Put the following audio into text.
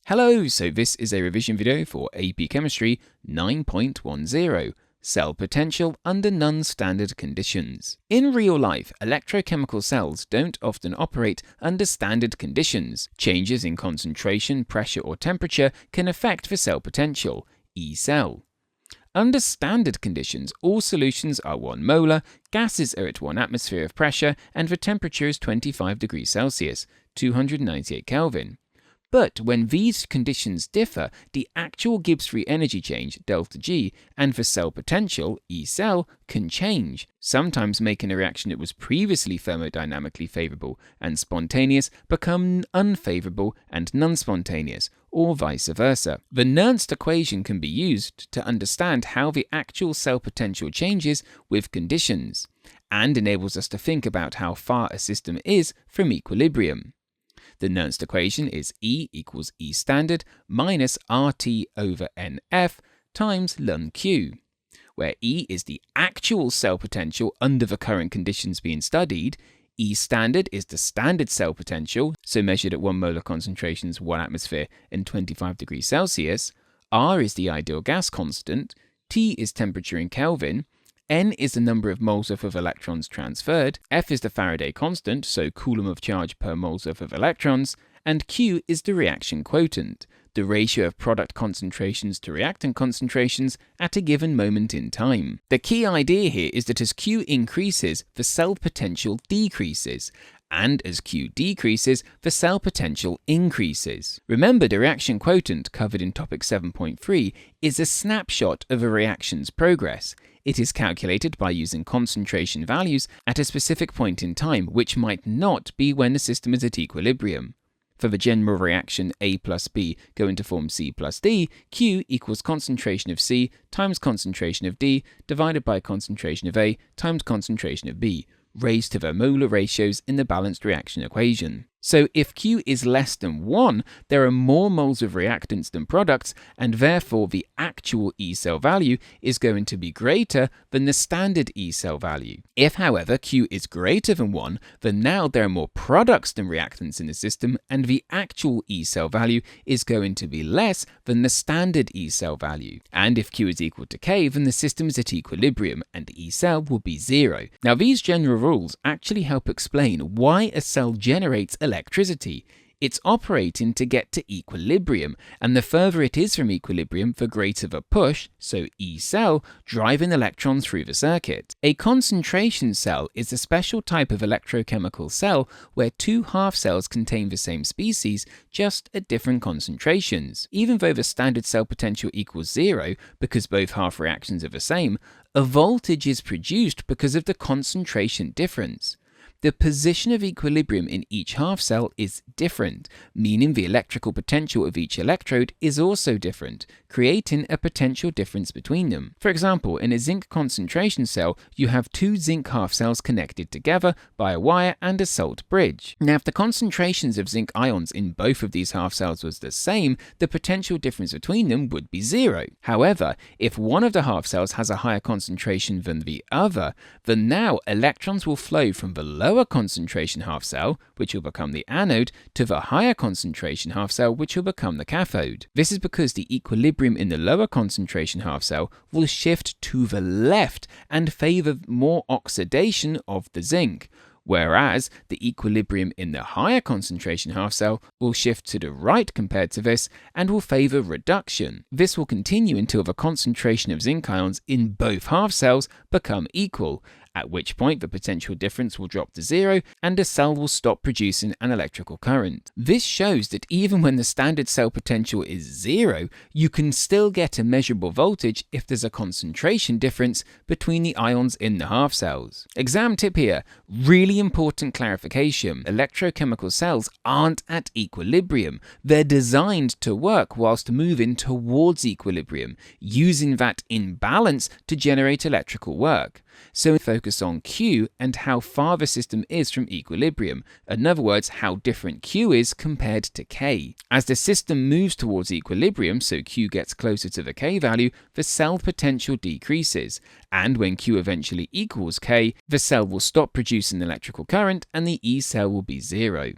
Hello, so this is a revision video for AP Chemistry 9.10, Cell Potential Under Nonstandard Conditions. In real life, electrochemical cells don't often operate under standard conditions. Changes in concentration, pressure or temperature can affect the cell potential, Ecell. Under standard conditions, all solutions are 1 molar, gases are at 1 atmosphere of pressure, and the temperature is 25 degrees Celsius, 298 Kelvin. But when these conditions differ, the actual Gibbs free energy change, ΔG, and the cell potential, Ecell, can change, sometimes making a reaction that was previously thermodynamically favorable and spontaneous become unfavorable and non-spontaneous, or vice versa. The Nernst equation can be used to understand how the actual cell potential changes with conditions, and enables us to think about how far a system is from equilibrium. The Nernst equation is E equals E standard minus RT over NF times ln Q, where E is the actual cell potential under the current conditions being studied, E standard is the standard cell potential, so measured at 1 molar concentrations, 1 atmosphere and 25 degrees Celsius, R is the ideal gas constant, T is temperature in Kelvin, N is the number of moles worth of electrons transferred, F is the Faraday constant, so coulomb of charge per moles worth of electrons, and Q is the reaction quotient, the ratio of product concentrations to reactant concentrations at a given moment in time. The key idea here is that as Q increases, the cell potential decreases, and as Q decreases, the cell potential increases. Remember, the reaction quotient, covered in topic 7.3, is a snapshot of a reaction's progress. It is calculated by using concentration values at a specific point in time, which might not be when the system is at equilibrium. For the general reaction A plus B going to form C plus D, Q equals concentration of C times concentration of D divided by concentration of A times concentration of B, raised to the molar ratios in the balanced reaction equation. So if Q is less than 1, there are more moles of reactants than products, and therefore the actual Ecell value is going to be greater than the standard Ecell value. If, however, Q is greater than 1, then now there are more products than reactants in the system, and the actual Ecell value is going to be less than the standard Ecell value. And if Q is equal to K, then the system is at equilibrium, and Ecell will be 0. Now, these general rules actually help explain why a cell generates electricity. It's operating to get to equilibrium, and the further it is from equilibrium, the greater the push, so Ecell, driving electrons through the circuit. A concentration cell is a special type of electrochemical cell where 2 half cells contain the same species, just at different concentrations. Even though the standard cell potential equals 0, because both half reactions are the same, a voltage is produced because of the concentration difference. The position of equilibrium in each half cell is different, meaning the electrical potential of each electrode is also different, creating a potential difference between them. For example, in a zinc concentration cell, you have 2 zinc half cells connected together by a wire and a salt bridge. Now, if the concentrations of zinc ions in both of these half cells was the same, the potential difference between them would be 0. However, if one of the half cells has a higher concentration than the other, then now electrons will flow from the lower concentration half cell, which will become the anode, to the higher concentration half cell, which will become the cathode. This is because the equilibrium in the lower concentration half cell will shift to the left and favor more oxidation of the zinc, whereas the equilibrium in the higher concentration half cell will shift to the right compared to this and will favor reduction. This will continue until the concentration of zinc ions in both half cells become equal, at which point the potential difference will drop to 0 and the cell will stop producing an electrical current. This shows that even when the standard cell potential is 0, you can still get a measurable voltage if there's a concentration difference between the ions in the half cells. Exam tip here, really important clarification. Electrochemical cells aren't at equilibrium. They're designed to work whilst moving towards equilibrium, using that imbalance to generate electrical work. So focus on Q and how far the system is from equilibrium. In other words, how different Q is compared to K. As the system moves towards equilibrium, so Q gets closer to the K value, the cell potential decreases. And when Q eventually equals K, the cell will stop producing electrical current and the Ecell will be 0.